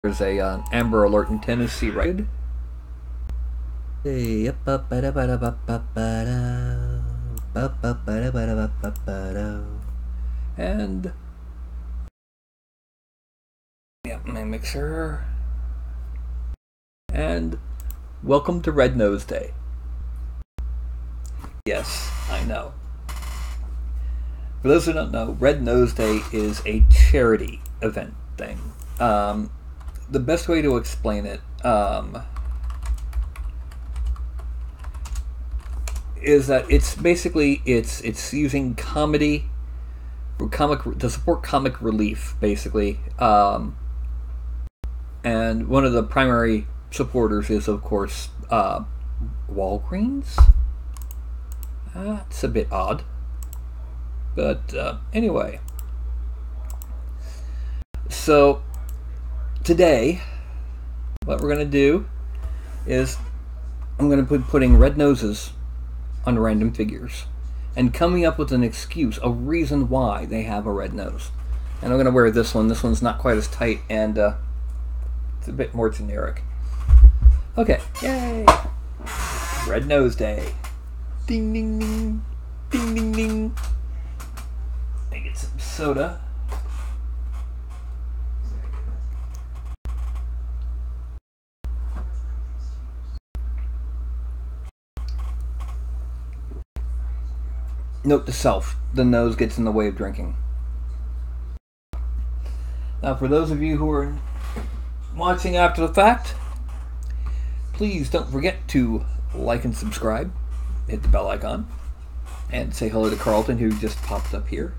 There's a Amber Alert in Tennessee, right? And yeah, my mixer. And welcome to Red Nose Day. Yes, I know. For those who don't know, Red Nose Day is a charity event thing. The best way to explain it is that it's basically it's using comedy or comic to support comic relief, basically. And one of the primary supporters is, of course, Walgreens. It's a bit odd, but anyway. So today, what we're gonna do is I'm gonna be putting red noses on random figures and coming up with an excuse, a reason why they have a red nose. And I'm gonna wear this one. This one's not quite as tight, and it's a bit more generic. Okay, yay! Red Nose Day. Ding ding ding, ding ding ding. I get some soda. Note to self, the nose gets in the way of drinking. Now, for those of you who are watching after the fact, please don't forget to like and subscribe, hit the bell icon, and say hello to Carlton, who just popped up here,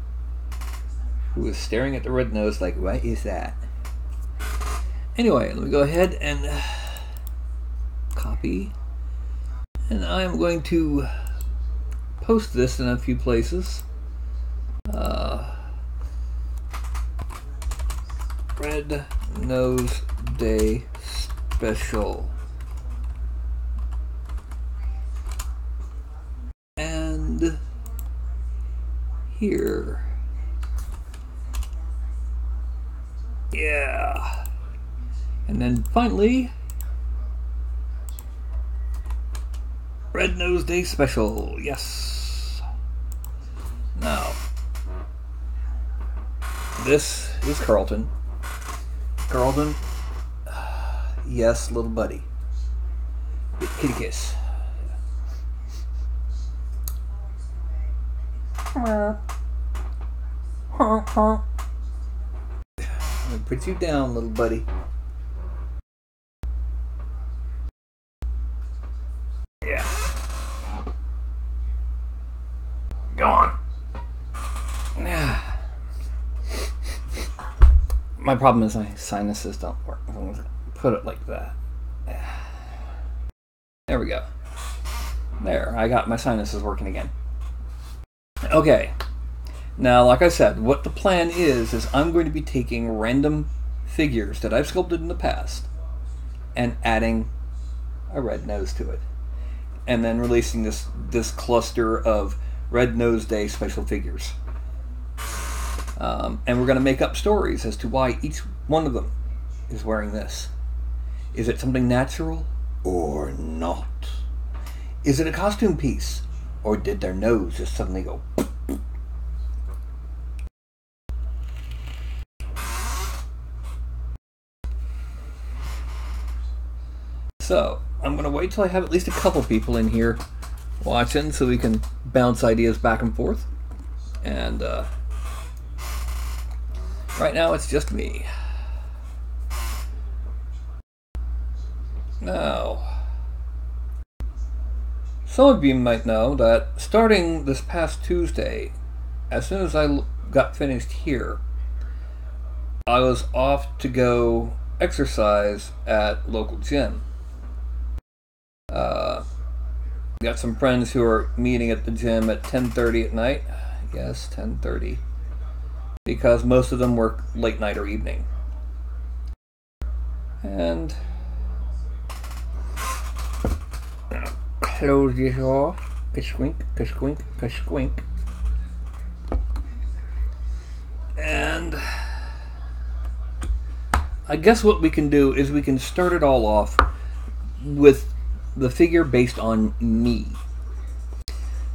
who is staring at the red nose like, what is that? Anyway, let me go ahead and copy, and I am going to post this in a few places. Red Nose Day special. And here. Yeah. And then finally, Red Nose Day special. Yes. Now, this is Carlton. Carlton, yes, little buddy. Kitty kiss. I'm gonna put you down, little buddy. Yeah. Go on. My problem is my sinuses don't work. I'm gonna put it like that. There we go. There, I got my sinuses working again. Okay. Now, like I said, what the plan is I'm going to be taking random figures that I've sculpted in the past and adding a red nose to it. And then releasing this cluster of Red Nose Day special figures. And we're going to make up stories as to why each one of them is wearing this. Is it something natural or not? Is it a costume piece? Or did their nose just suddenly go... So, I'm going to wait till I have at least a couple people in here watching so we can bounce ideas back and forth. And right now it's just me. Now, some of you might know that starting this past Tuesday, as soon as I got finished here, I was off to go exercise at local gym. Got some friends who are meeting at the gym at 10:30 at night. Yes, 10:30. Because most of them work late night or evening. And close this off. Ka-squink, ka-squink, ka-squink. And I guess what we can do is we can start it all off with the figure based on me.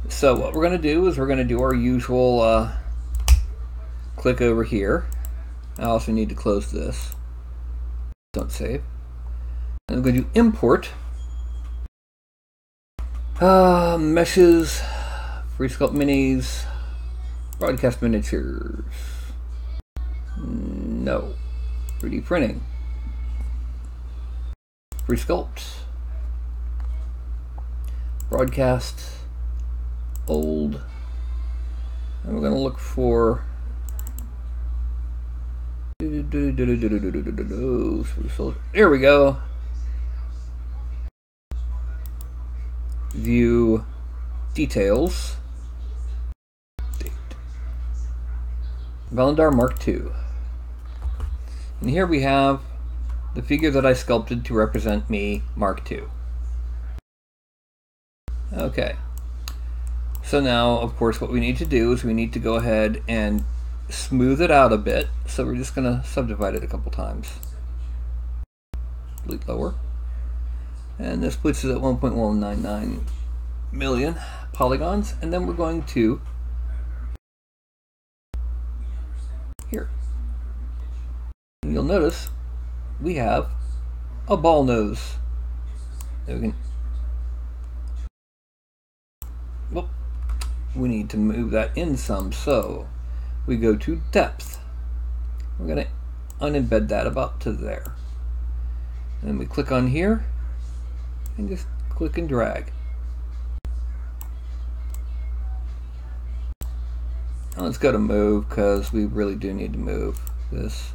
So what we're going to do is we're going to do our usual click over here. I also need to close this. Don't save. And I'm going to do import. Meshes, free sculpt minis, broadcast miniatures. No. 3D printing. Free sculpt. Broadcast. Old. And we're going to look for there we go. View details. Date. Valendar Mark II. And here we have the figure that I sculpted to represent me, Mark II. Okay. So now, of course, what we need to do is we need to go ahead and smooth it out a bit. So we're just going to subdivide it a couple times. Delete lower. And this puts it at 1.199 million polygons. And then we're going to here. And you'll notice we have a ball nose. Whoop. We need to move that in some, so we go to depth. We're going to unembed that about to there. And then we click on here and just click and drag. Now let's go to move, because we really do need to move this.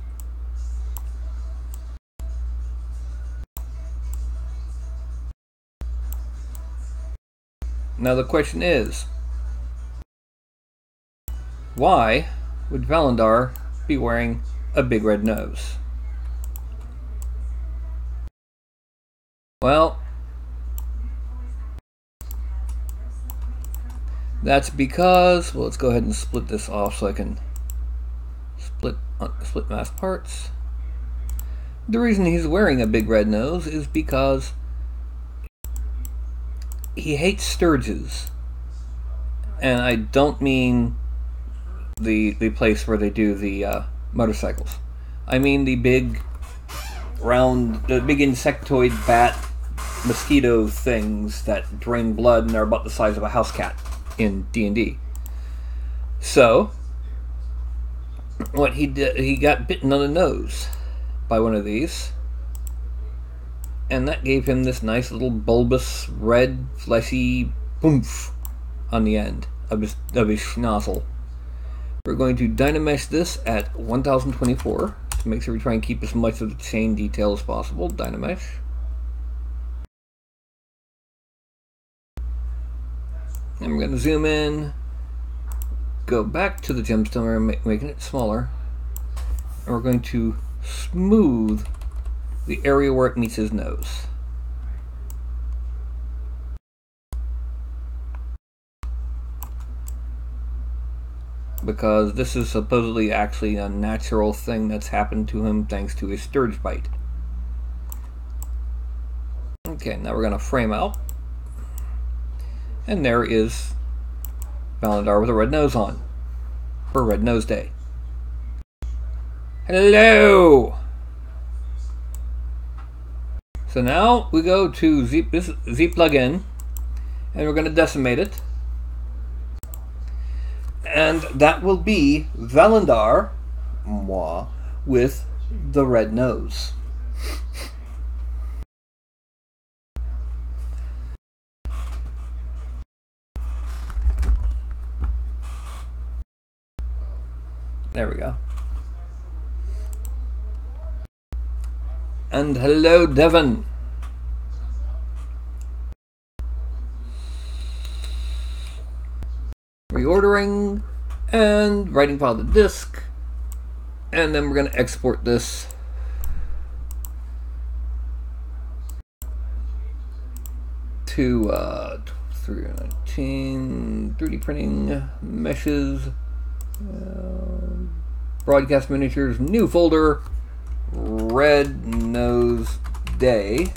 Now the question is, why would Valendar be wearing a big red nose? Well, that's because, well, let's go ahead and split this off so I can split mass parts. The reason he's wearing a big red nose is because he hates Sturges. And I don't mean the place where they do the motorcycles. I mean the big round, the big insectoid bat mosquito things that drain blood and they're about the size of a house cat in D&D. So what he did, he got bitten on the nose by one of these, and that gave him this nice little bulbous red fleshy poof on the end of his schnozzle. We're going to Dynamesh this at 1024 to make sure we try and keep as much of the chain detail as possible. Dynamesh. And we're going to zoom in, go back to the gemstone, we're making it smaller, and we're going to smooth the area where it meets his nose. Because this is supposedly actually a natural thing that's happened to him thanks to his Sturge bite. Okay, now we're going to frame out. And there is Valendar with a red nose on for Red Nose Day. Hello! So now we go to Z plugin, and we're going to decimate it. And that will be Valendar, moi, with the red nose. There we go. And hello, Devon. Reordering and writing file to disk, and then we're going to export this to 319 3D printing meshes, broadcast miniatures, new folder, Red Nose Day.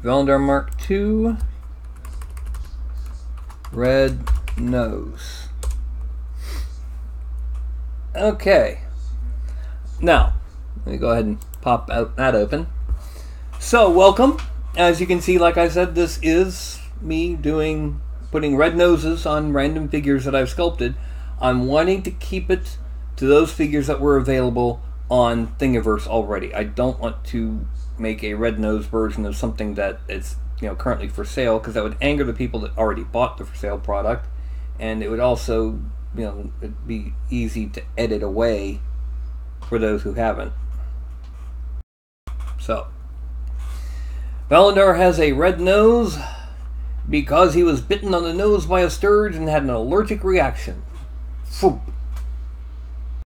Valendar Mark II. Red Nose. Okay. Now, let me go ahead and pop out that open. So, welcome. As you can see, like I said, this is me putting red noses on random figures that I've sculpted. I'm wanting to keep it to those figures that were available on Thingiverse already. I don't want to make a red nose version of something that is currently for sale, because that would anger the people that already bought the for sale product, and it would also it'd be easy to edit away for those who haven't. So, Valendar has a red nose because he was bitten on the nose by a sturge and had an allergic reaction. Phoop.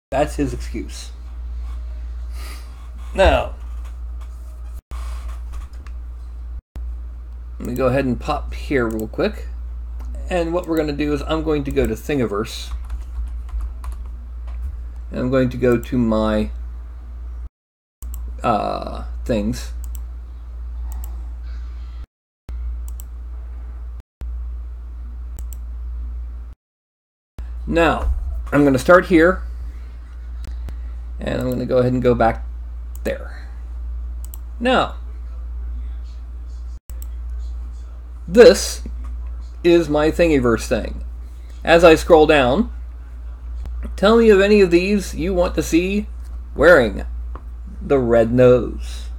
That's his excuse. Now, let me go ahead and pop here real quick. And what we're going to do is I'm going to go to Thingiverse. And I'm going to go to my things. Now, I'm going to start here. And I'm going to go ahead and go back there. Now, this is my Thingiverse thing. As I scroll down, tell me of any of these you want to see wearing the red nose.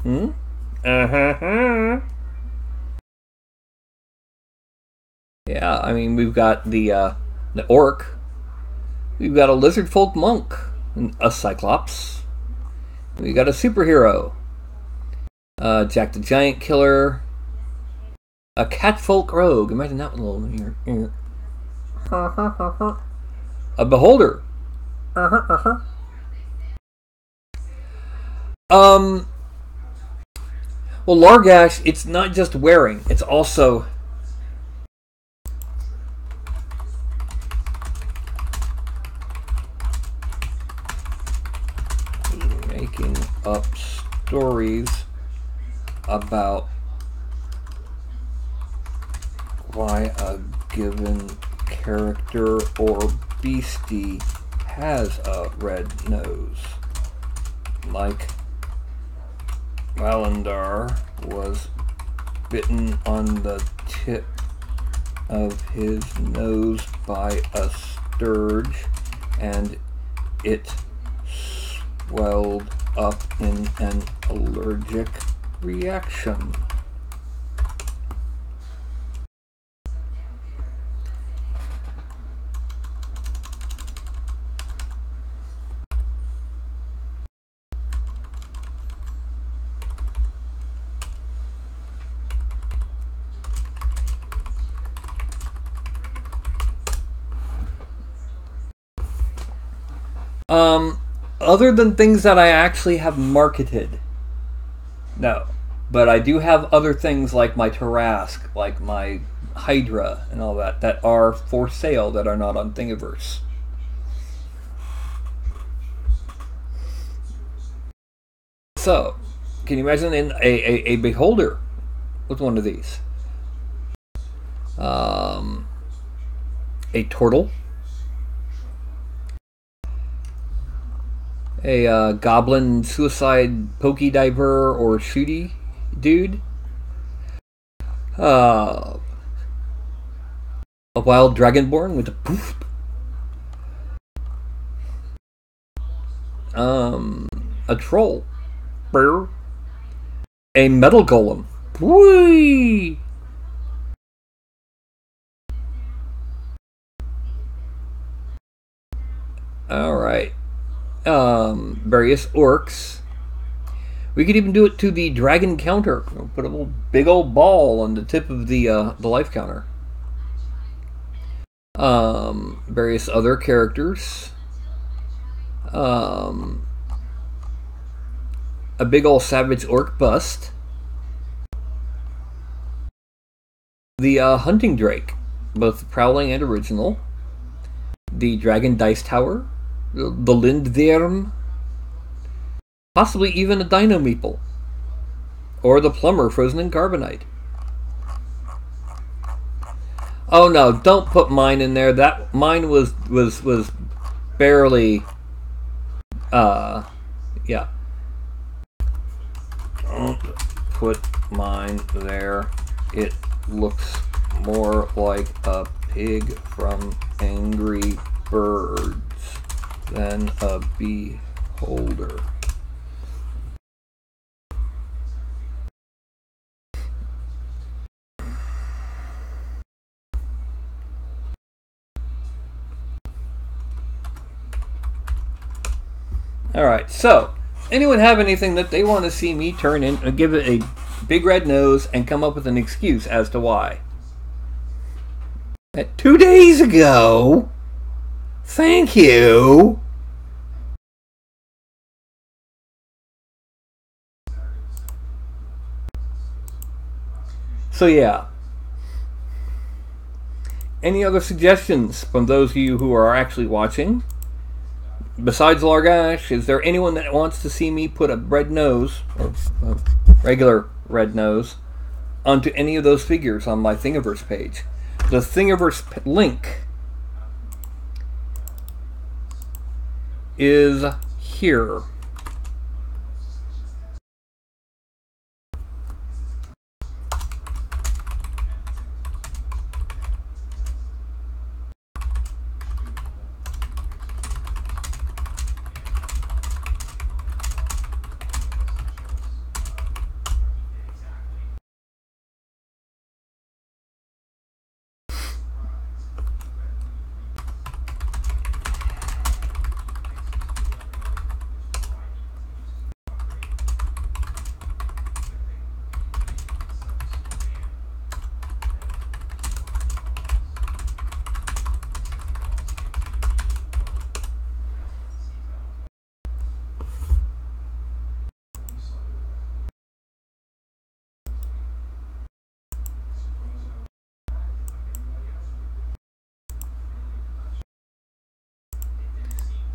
Yeah, I mean, we've got the orc. We've got a lizard folk monk. A cyclops. We got a superhero. Jack the Giant Killer. A catfolk rogue. Imagine that one a little here. A beholder. Well, Largash, it's not just wearing, it's also making up stories about why a given character or beastie has a red nose. Like Valendar was bitten on the tip of his nose by a sturge and it swelled up in an allergic reaction. Other than things that I actually have marketed, no. But I do have other things like my Tarask, like my Hydra and all that, that are for sale that are not on Thingiverse. So, can you imagine a beholder with one of these? A turtle. A goblin suicide pokey diver or shooty dude. A wild dragonborn with a poof. A troll. Brr. A metal golem. Whee! Alright. Various orcs. We could even do it to the dragon counter. Put a little big old ball on the tip of the life counter. Various other characters. A big old savage orc bust. The hunting drake, both prowling and original. The dragon dice tower. the Lindworm, possibly even a Dino Meeple, or the Plumber frozen in carbonite. Oh no, don't put mine in there. That mine was barely yeah. Don't put mine there. It looks more like a pig from Angry Birds than a beholder. Alright, so, anyone have anything that they want to see me turn in, give it a big red nose, and come up with an excuse as to why? 2 days ago? Thank you! So yeah. Any other suggestions from those of you who are actually watching? Besides Largash, is there anyone that wants to see me put a red nose, or a regular red nose, onto any of those figures on my Thingiverse page? The Thingiverse link is here.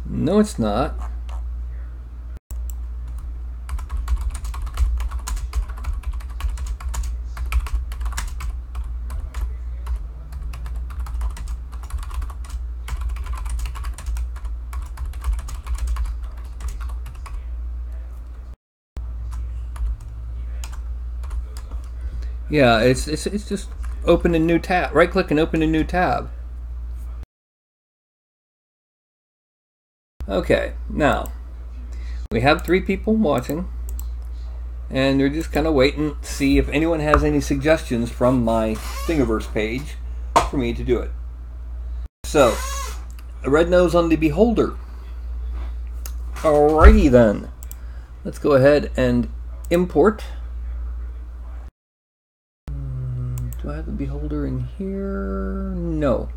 No, it's not. Yeah, it's just open a new tab. Right click and open a new tab. Okay, now we have 3 people watching, and they're just kind of waiting to see if anyone has any suggestions from my Thingiverse page for me to do it. So, a red nose on the beholder. Alrighty then, let's go ahead and import. Do I have the beholder in here? No,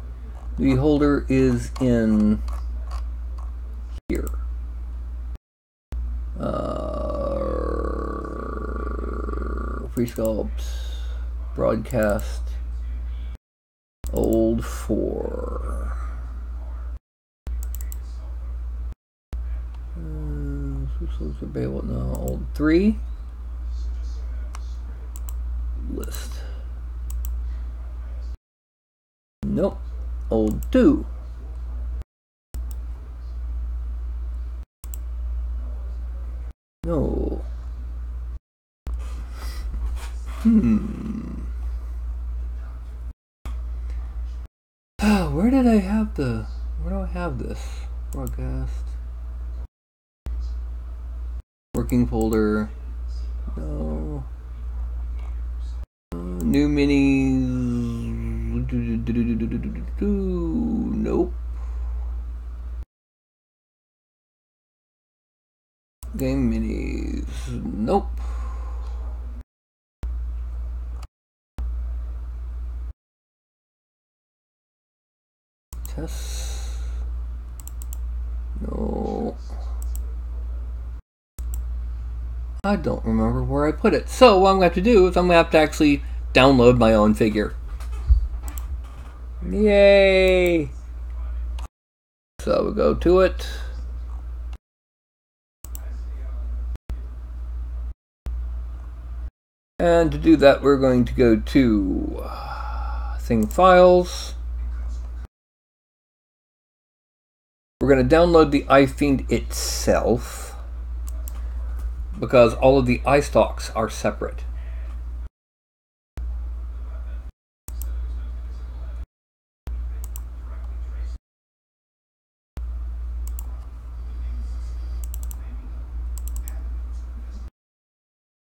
the beholder is in here. Free sculpts, broadcast, old 4. No, old 3. List. Nope. Old 2. No. Where did I have the... Where do I have this? Broadcast. Working folder. No. New minis. Nope. Game minis. Nope. Tests. No. I don't remember where I put it. So what I'm going to have to do is I'm going to have to actually download my own figure. Yay! So we'll go to it. And to do that, we're going to go to Thing Files. We're going to download the iFiend itself, because all of the iStocks are separate.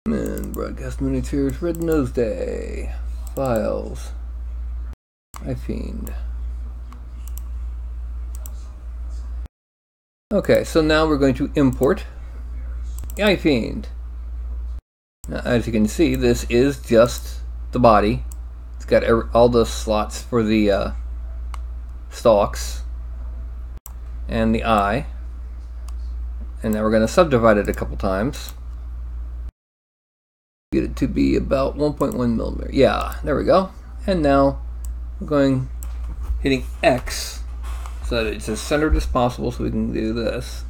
And Broadcast Miniatures, Red Nose Day, Files, iFiend. Okay, so now we're going to import iFiend. Now, as you can see, this is just the body. It's got all the slots for the stalks and the eye. And now we're going to subdivide it a couple times. Get it to be about 1.1 millimeter. Yeah, there we go. And now we're hitting X so that it's as centered as possible, so we can do this.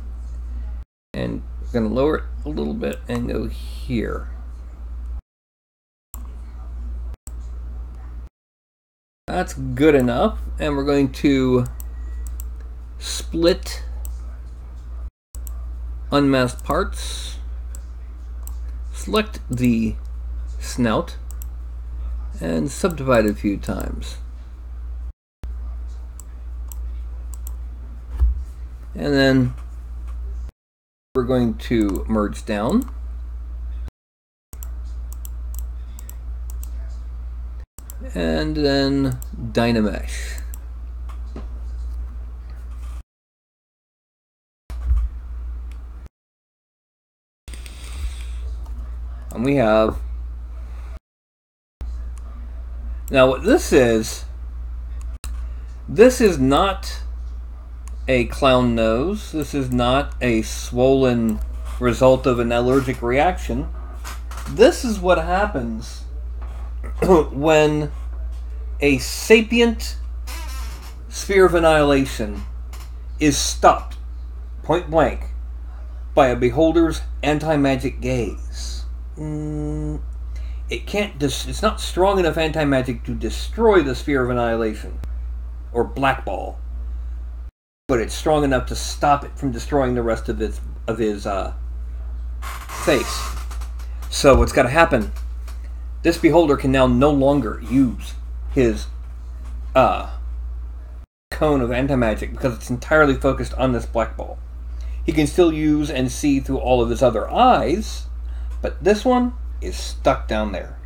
And we're going to lower it a little bit and go here. That's good enough. And we're going to split unmasked parts. Select the snout and subdivide it a few times. And then we're going to merge down. And then Dynamesh. And we have, now what this is not a clown nose. This is not a swollen result of an allergic reaction. This is what happens when a sapient sphere of annihilation is stopped point blank by a beholder's anti-magic gaze. It can't. It's not strong enough anti-magic to destroy the sphere of annihilation or blackball, but it's strong enough to stop it from destroying the rest of his face. So what's got to happen? This beholder can now no longer use his cone of anti-magic because it's entirely focused on this black ball. He can still use and see through all of his other eyes, but this one is stuck down there.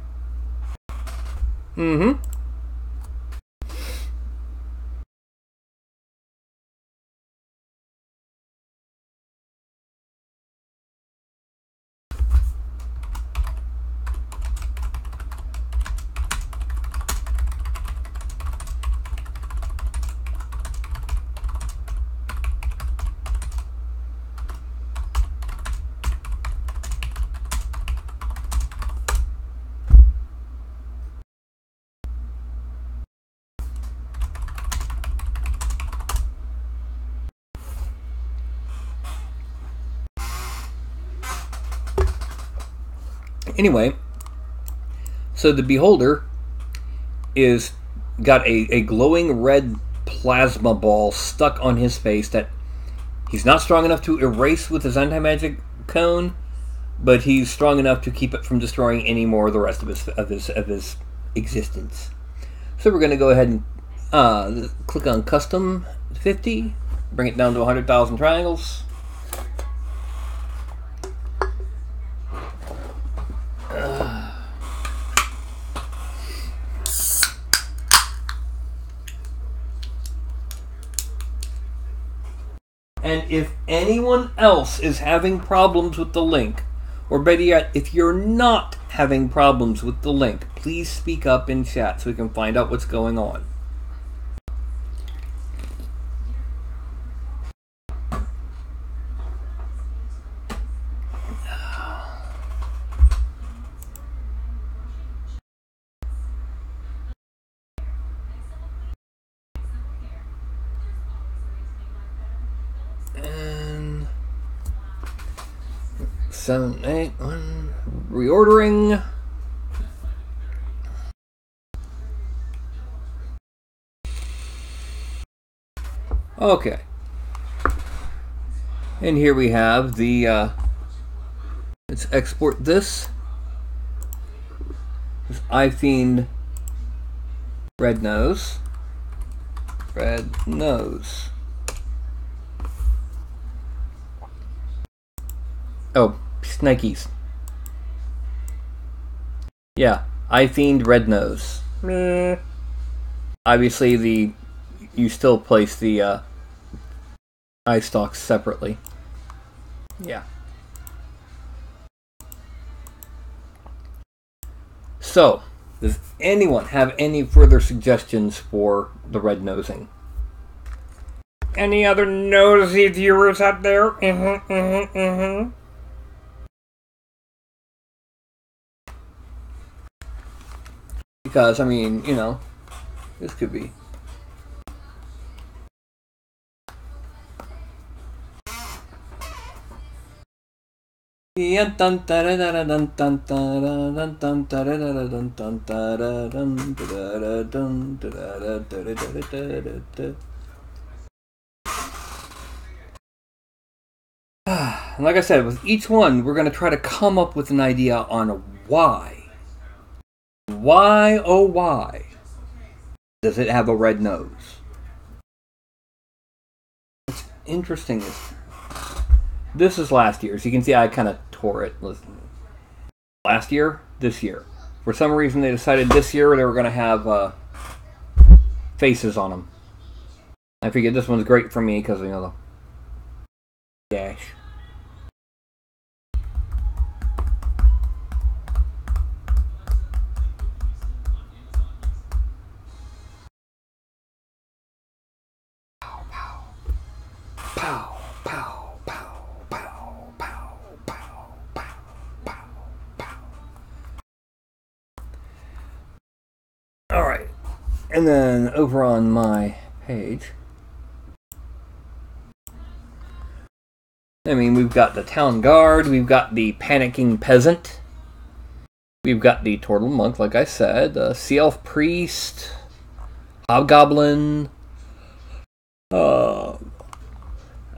Anyway, so the beholder is got a glowing red plasma ball stuck on his face that he's not strong enough to erase with his anti-magic cone, but he's strong enough to keep it from destroying any more of the rest of his existence. So we're going to go ahead and click on Custom 50, bring it down to 100,000 triangles. And if anyone else is having problems with the link, or better yet, if you're not having problems with the link, please speak up in chat so we can find out what's going on. And 7, 8, 1, reordering. Okay. And here we have the, let's export this. This iFiend red nose. Red nose. Oh, Snikes. Yeah, iFiend red nose. Meh. Obviously, you still place the eye stalks separately. Yeah. So, does anyone have any further suggestions for the red nosing? Any other nosy viewers out there? Because, I mean, you know, this could be. And like I said, with each one, we're going to try to come up with an idea on why. Why, oh why, does it have a red nose? What's interesting is, this is last year, so you can see I kind of tore it. Last year, this year. For some reason, they decided this year they were going to have faces on them. I figured this one's great for me because, you know, the dash. Pow, pow, pow, pow, pow, pow, pow, pow, pow. Alright. And then over on my page, I mean, we've got the town guard, we've got the panicking peasant, we've got the turtle monk, like I said, the sea elf priest, hobgoblin,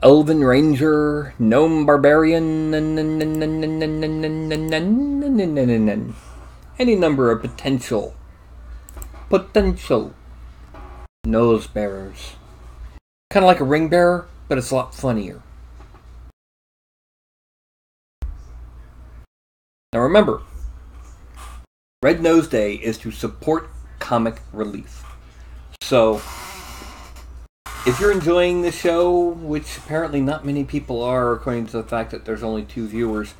elven ranger, gnome barbarian, any number of potential nose bearers. Kind of like a ring bearer, but it's a lot funnier. Now remember, Red Nose Day is to support comic relief. So, if you're enjoying the show, which apparently not many people are, according to the fact that there's only 2 viewers,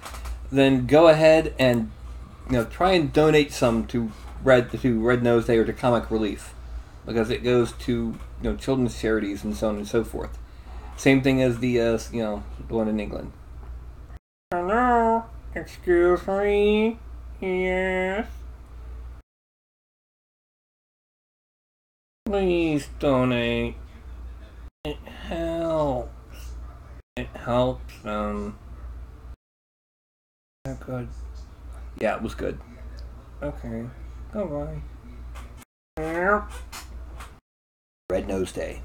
then go ahead and, you know, try and donate some to Red Nose Day or to comic relief, because it goes to, you know, children's charities and so on and so forth. Same thing as the the one in England. Hello, excuse me. Yes. Please donate. It helps. It helps them. That good? Yeah, it was good. Okay. Bye-bye. Red Nose Day.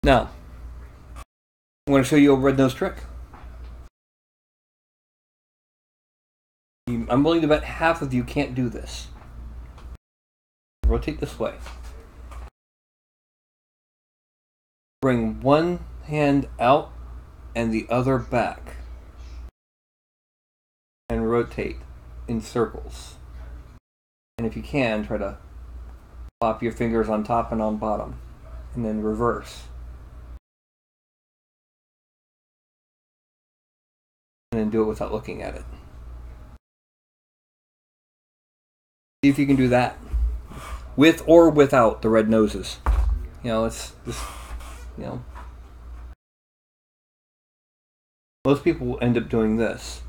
Now, I'm going to show you a red nose trick. I'm willing to bet half of you can't do this. Rotate this way. Bring one hand out and the other back. And rotate in circles. And if you can, try to pop your fingers on top and on bottom. And then reverse. And then do it without looking at it. See if you can do that. With or without the red noses. You know, it's just, you know. Most people will end up doing this.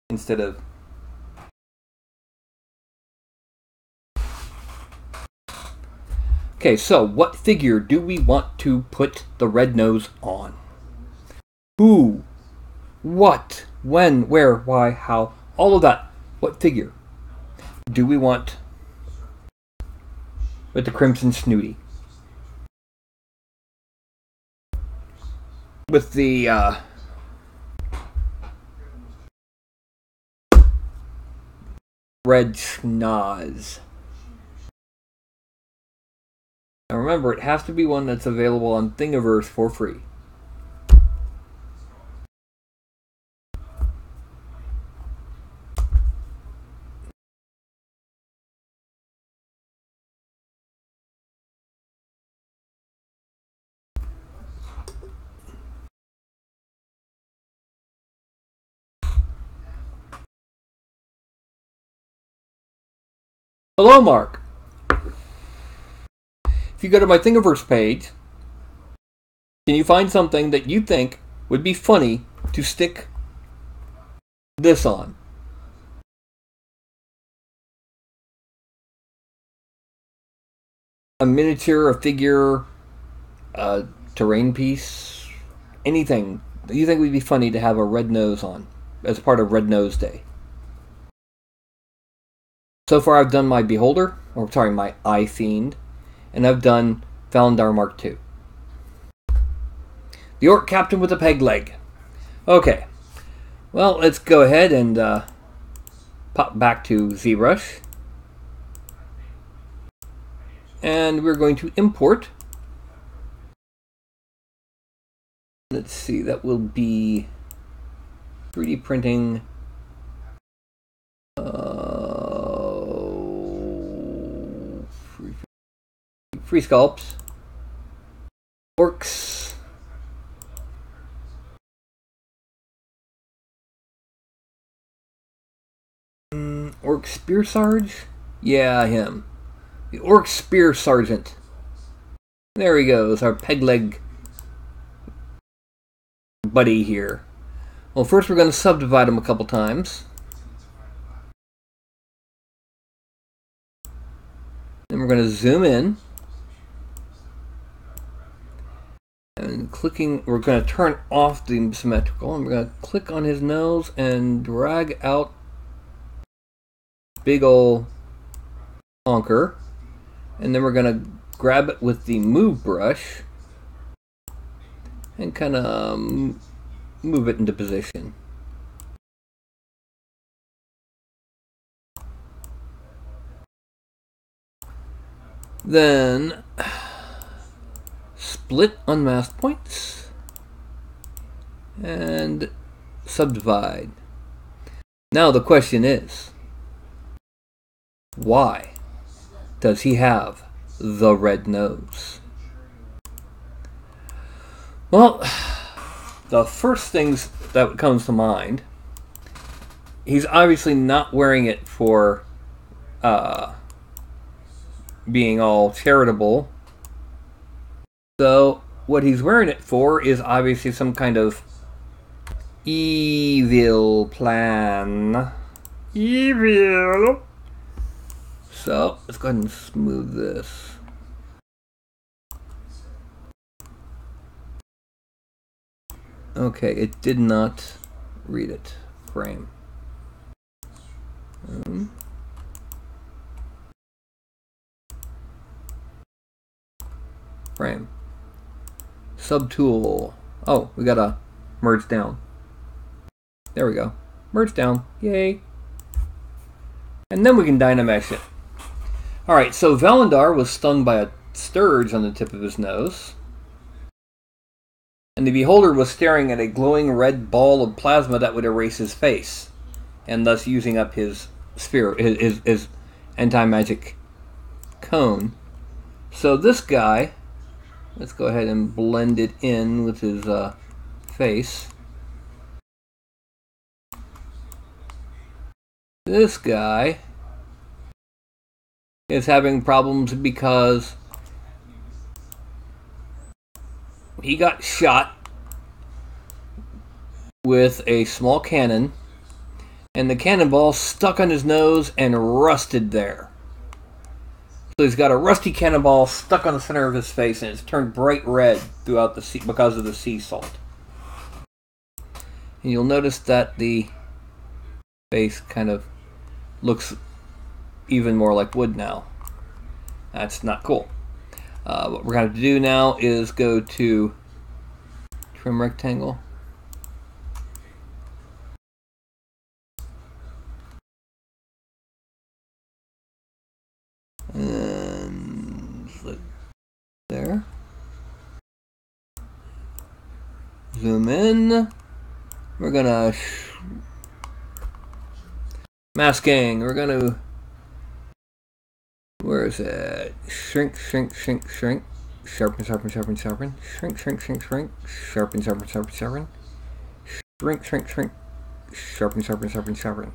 Instead of. Okay, so what figure do we want to put the red nose on? Who? What? When? Where? Why? How? All of that. What figure? do we want with the Crimson Snooty? With the red schnoz. Now remember, it has to be one that's available on Thingiverse for free. Hello, Mark. If you go to my Thingiverse page, can you find something that you think would be funny to stick this on? A miniature, a figure, a terrain piece, anything that you think would be funny to have a red nose on as part of Red Nose Day. So far I've done my Beholder, my Eye Fiend, and I've done Valendar Mark II. The Orc Captain with a peg leg. Okay, well, let's go ahead and pop back to ZBrush. And we're going to import. Let's see, that will be 3D printing. Free sculpts. Orcs. Orc Spear Sarge? Yeah, him. The Orc Spear Sergeant. There he goes, our peg leg buddy here. Well, first we're going to subdivide him a couple times. Then we're going to zoom in. And we're going to turn off the symmetrical, and we're going to click on his nose and drag out big ol' honker. And then we're going to grab it with the move brush and kind of move it into position. Then split unmasked points and subdivide. Now the question is, why does he have the red nose? Well, the first things that comes to mind, he's obviously not wearing it for being all charitable. So what he's wearing it for is obviously some kind of evil plan. Evil. So let's go ahead and smooth this. Okay, it did not read it. Frame. Frame. Subtool. Oh, we gotta merge down. There we go. Merge down. Yay. And then we can Dynamesh it. Alright, so Valendar was stung by a scourge on the tip of his nose. And the Beholder was staring at a glowing red ball of plasma that would erase his face, and thus using up his spirit, his anti-magic cone. So this guy, let's go ahead and blend it in with his face. This guy is having problems because he got shot with a small cannon, and the cannonball stuck on his nose and rusted there. So he's got a rusty cannonball stuck on the center of his face, and it's turned bright red throughout the sea because of the sea salt. And you'll notice that the face kind of looks even more like wood now. That's not cool. What we're going to do now is go to trim rectangle. And there. Zoom in. We're gonna masking. We're gonna, where is it? Shrink, shrink, shrink, shrink. Sharpen, sharpen, sharpen, sharpen. Shrink, shrink, shrink, shrink. Sharpen, sharpen, sharpen, sharpen. Shrink, shrink, shrink. Sharpen, sharpen, sharpen, sharpen.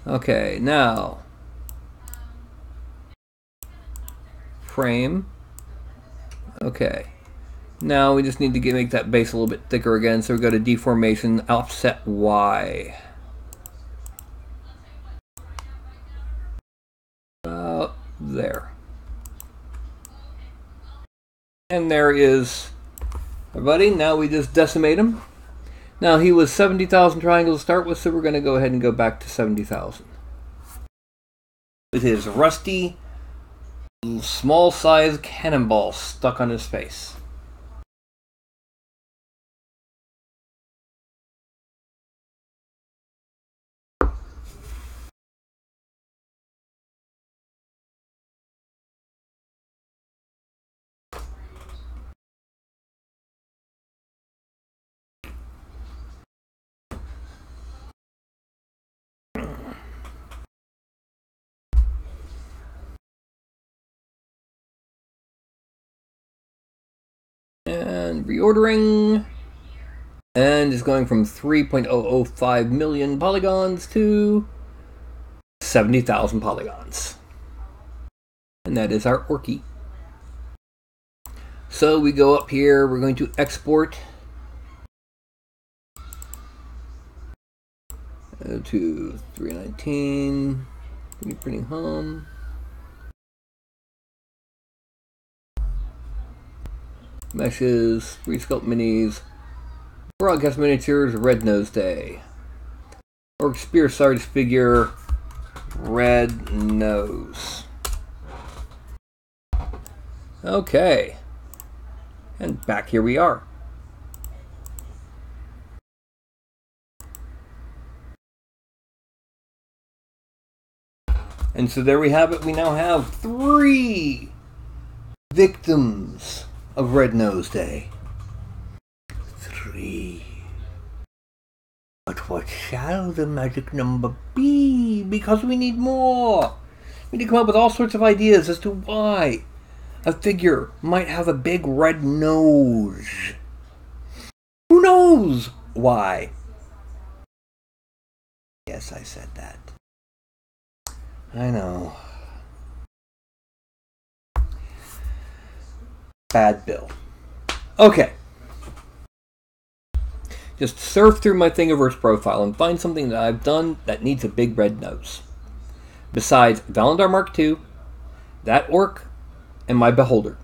Okay, now frame. Okay. Now we just need to make that base a little bit thicker again, so we go to deformation, offset Y. About there. And there is our buddy. Now we just decimate him. Now he was 70,000 triangles to start with, so we're going to go ahead and go back to 70,000. With his rusty, small size cannonball stuck on his face. And reordering, and is going from 3.005 million polygons to 70,000 polygons. And that is our orky. So we go up here, we're going to export to 319, printing home. Meshes, resculpt minis, broadcast miniatures, Red Nose Day. Orc Spear Sarge figure, Red Nose. Okay. And back here we are. And so there we have it. We now have 3 victims of Red Nose Day. 3. But what shall the magic number be? Because we need more. We need to come up with all sorts of ideas as to why a figure might have a big red nose. Who knows why? Yes, I said that. I know. Bad Bill. Okay. Just surf through my Thingiverse profile and find something that I've done that needs a big red nose. Besides Valandar Mark II, that orc, and my beholder.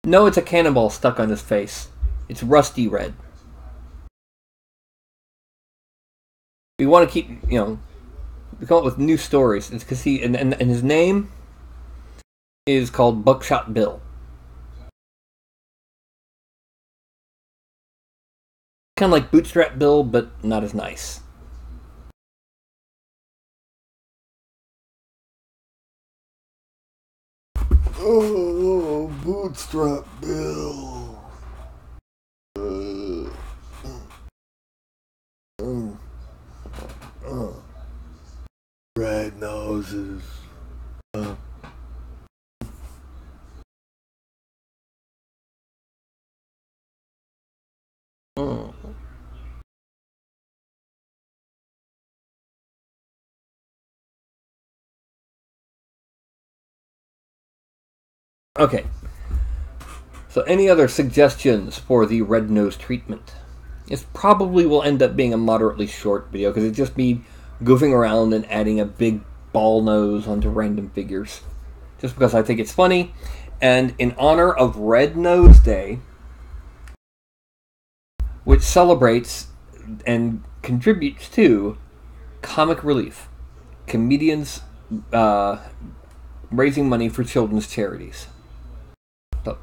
No, it's a cannonball stuck on his face. It's rusty red. We want to keep, we come up with new stories. It's because and his name is called Buckshot Bill. Kind of like Bootstrap Bill, but not as nice. Oh, Bootstrap Bill. Red noses. Okay. So any other suggestions for the red nose treatment? It probably will end up being a moderately short video because it's just me goofing around and adding a big ball nose onto random figures. Just because I think it's funny. And in honor of Red Nose Day, which celebrates and contributes to comic relief. Comedians raising money for children's charities. So,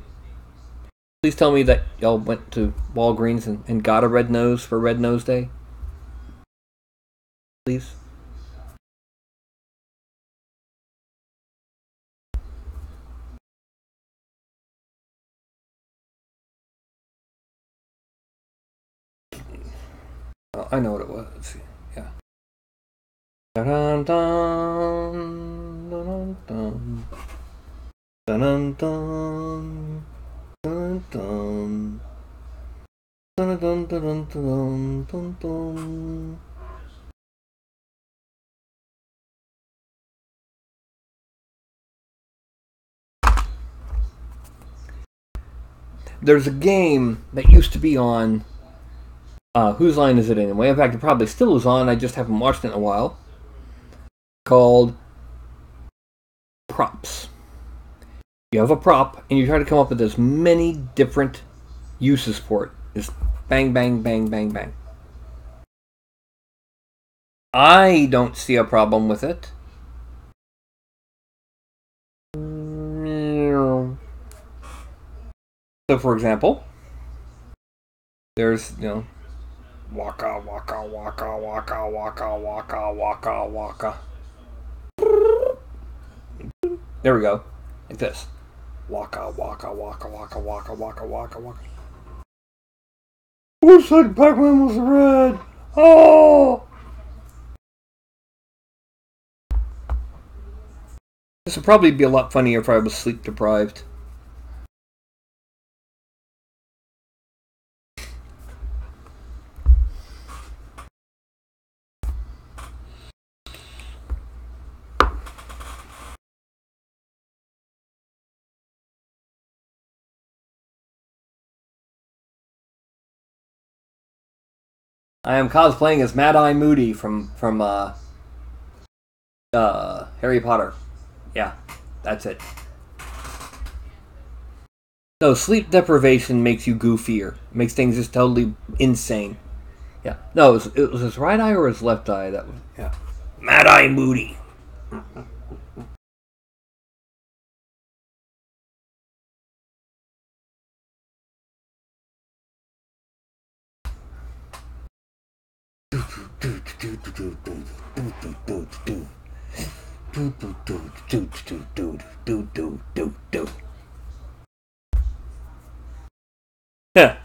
please tell me that y'all went to Walgreens and got a red nose for Red Nose Day. Please. Oh, I know what it was. Let's see. Yeah. Dun dun dun dun dun dun dun dun dun dun dun dun dun dun. There's a game that used to be on. Whose line is it anyway? In fact, it probably still is on. I just haven't watched it in a while. Called props. You have a prop, and you try to come up with as many different uses for it. Just bang, bang, bang, bang, bang. I don't see a problem with it. So, for example, there's, waka, waka, waka, waka, waka, waka, waka, waka. There we go. Like this. Waka, waka, waka, waka, waka, waka, waka, waka. Who said Pac-Man was red? Oh! This would probably be a lot funnier if I was sleep deprived. I am cosplaying as Mad-Eye Moody from Harry Potter. Yeah, that's it. No, sleep deprivation makes you goofier. Makes things just totally insane. Yeah. No, it was his right eye or his left eye that was. Yeah. Mad-Eye Moody. Yeah.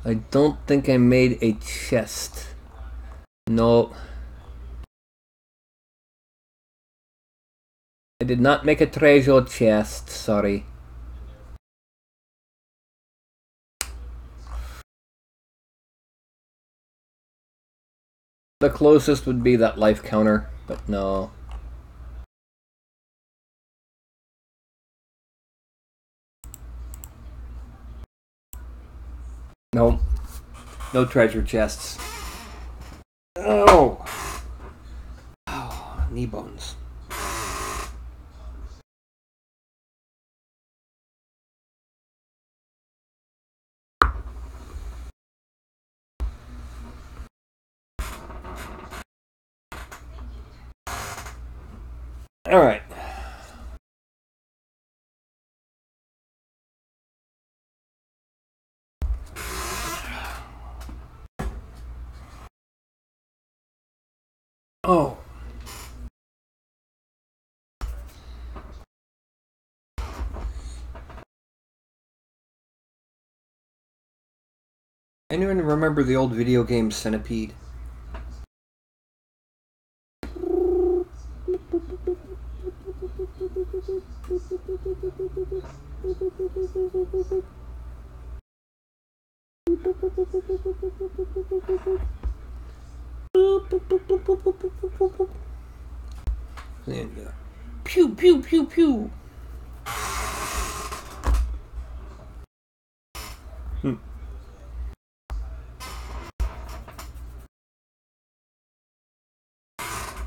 I don't think I made a chest. No. I did not make a treasure chest, sorry. The closest would be that life counter, but no. Nope. No treasure chests. Oh! Oh, knee bones. Alright. Oh. Anyone remember the old video game Centipede? And, pew pew pew pew.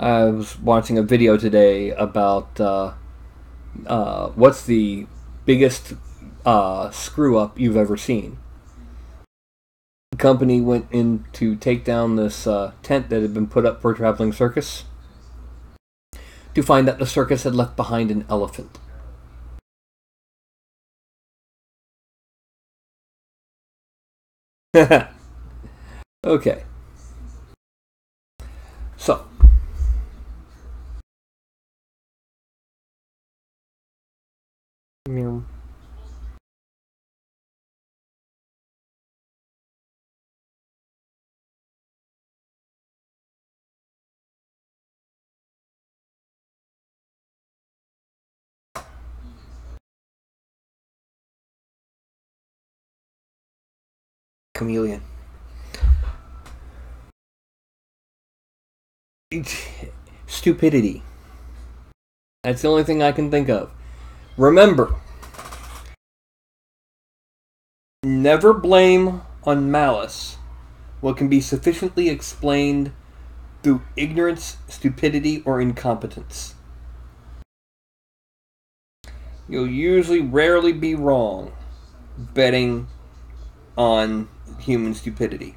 I was watching a video today about what's the biggest screw up you've ever seen. The company went in to take down this tent that had been put up for a traveling circus, to find that the circus had left behind an elephant. Okay. So, chameleon. Stupidity. That's the only thing I can think of. Remember, never blame on malice what can be sufficiently explained through ignorance, stupidity, or incompetence. You'll usually rarely be wrong betting on human stupidity,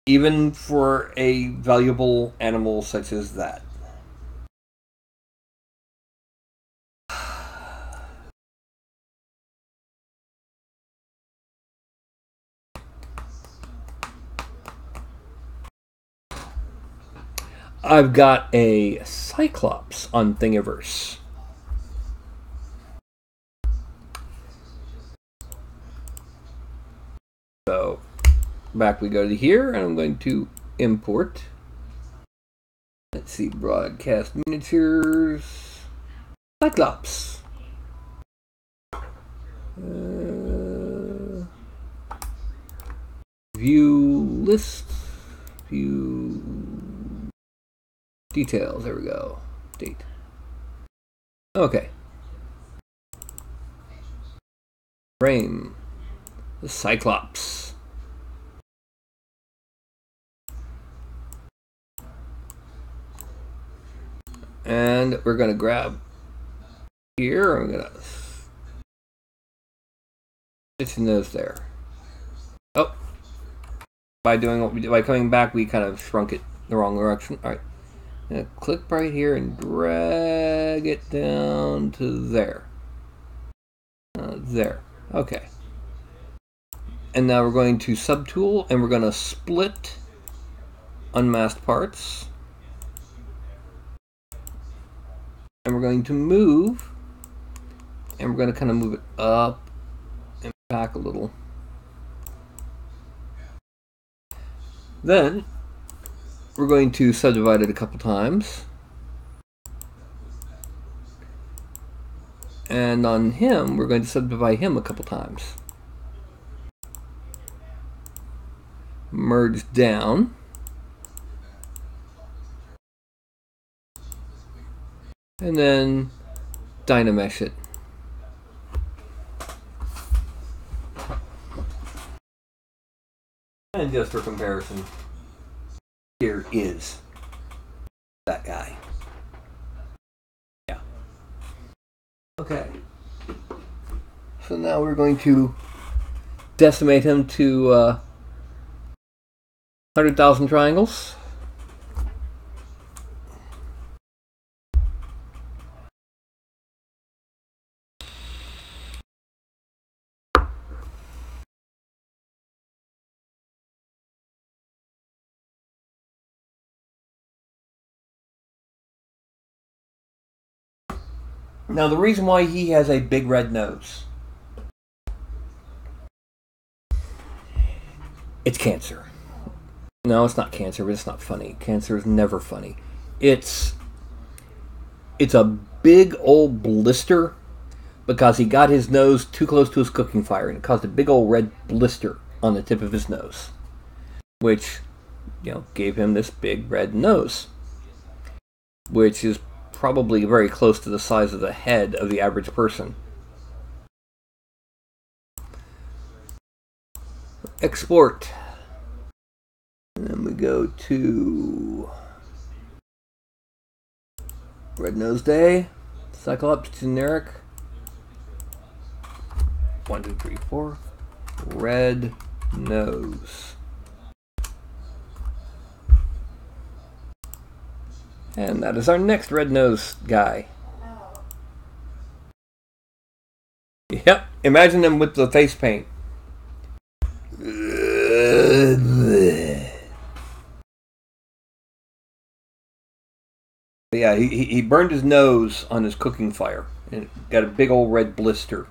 even for a valuable animal such as that. I've got a Cyclops on Thingiverse. So, back we go to here, and I'm going to import. Let's see, broadcast miniatures. Cyclops. View list. View details. There we go. Date. Okay. Frame. The Cyclops. And we're going to grab here. I'm going to stitch the nose there. Oh. By doing what we did, by coming back, we kind of shrunk it the wrong direction. All right. Now click right here and drag it down to there. There. Okay. And now we're going to subtool, and we're going to split unmasked parts. And we're going to move, and we're going to kind of move it up and back a little. Then we're going to subdivide it a couple times. And on him, we're going to subdivide him a couple times. Merge down. And then Dynamesh it. And just for comparison, here is that guy. Yeah. Okay. So now we're going to decimate him to 100,000 triangles. Now, the reason why he has a big red nose, it's cancer. No, it's not cancer, but it's not funny. Cancer is never funny. It's a big old blister because he got his nose too close to his cooking fire, and it caused a big old red blister on the tip of his nose, which, gave him this big red nose, which is probably very close to the size of the head of the average person. Export. And then we go to Red Nose Day, Cyclops generic. 1, 2, 3, 4. Red Nose. And that is our next Red Nose guy. Yep, imagine him with the face paint. Yeah, he burned his nose on his cooking fire and got a big old red blister.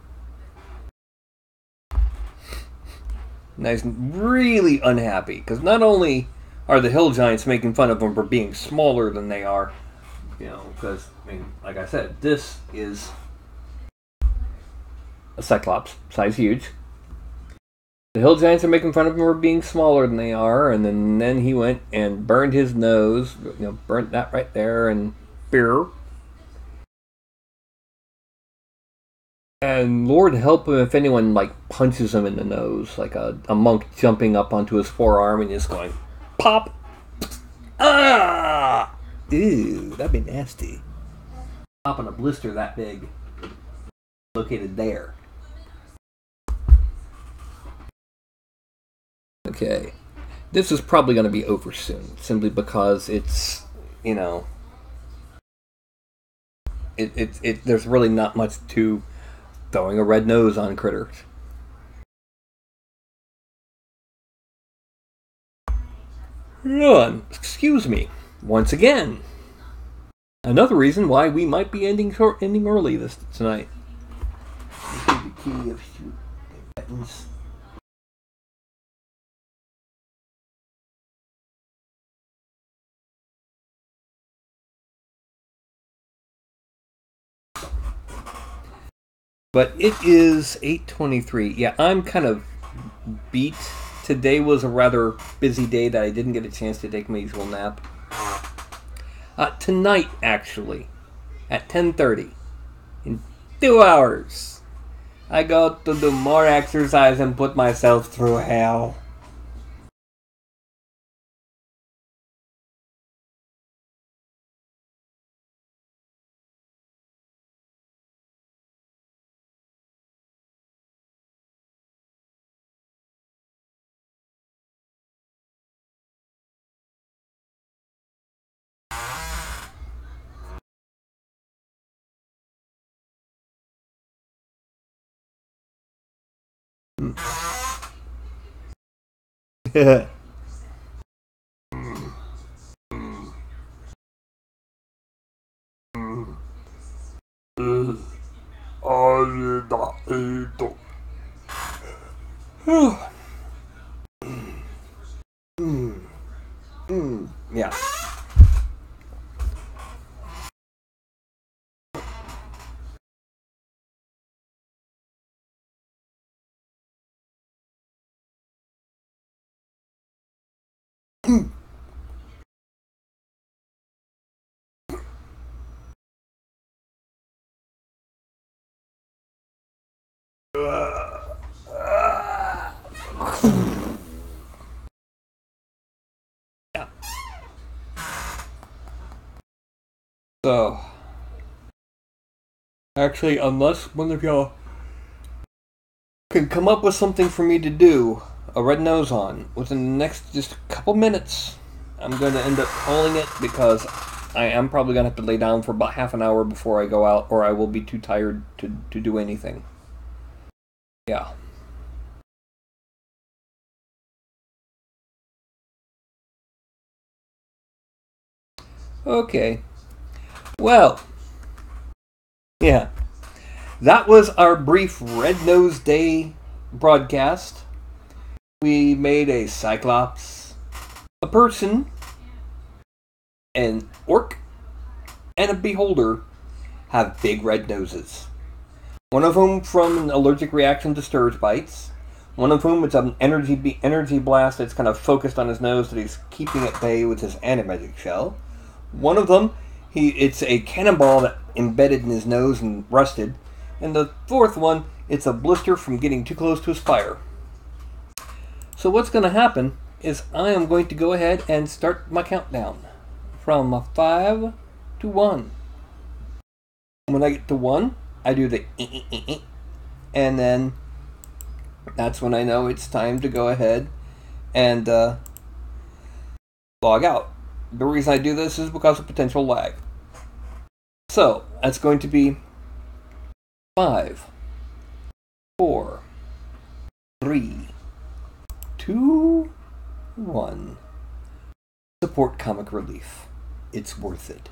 Nice, really unhappy because not only are the hill giants making fun of him for being smaller than they are, because like I said, this is a Cyclops, size huge. The hill giants are making fun of him for being smaller than they are, and then he went and burned his nose, burnt that right there, and beer. And Lord help him if anyone punches him in the nose, like a monk jumping up onto his forearm and just going, pop! Ah! Ew, that'd be nasty. Popping a blister that big, located there. Okay, this is probably going to be over soon, simply because it's, there's really not much to throwing a red nose on critters. Excuse me, once again. Another reason why we might be ending early tonight. The key of buttons. But it is 8:23. Yeah, I'm kind of beat. Today was a rather busy day that I didn't get a chance to take my usual nap. Tonight, actually, at 10:30, in 2 hours, I go to do more exercise and put myself through hell. Yeah. So, actually, unless one of y'all can come up with something for me to do a red nose on within the next just couple minutes, I'm going to end up calling it because I am probably going to have to lay down for about half an hour before I go out, or I will be too tired to do anything. Yeah. Okay. Well, yeah. That was our brief Red Nose Day broadcast. We made a Cyclops, a person, an orc, and a beholder have big red noses. One of whom from an allergic reaction to scourge bites. One of whom it's an energy blast that's kind of focused on his nose that he's keeping at bay with his animagic shell. One of them, it's a cannonball that embedded in his nose and rusted. And the fourth one, it's a blister from getting too close to his fire. So what's going to happen is I am going to go ahead and start my countdown from 5 to 1. When I get to 1, I do the and then that's when I know it's time to go ahead and log out. The reason I do this is because of potential lag. So that's going to be 5, 4, 3, 2, 1. Support comic relief. It's worth it.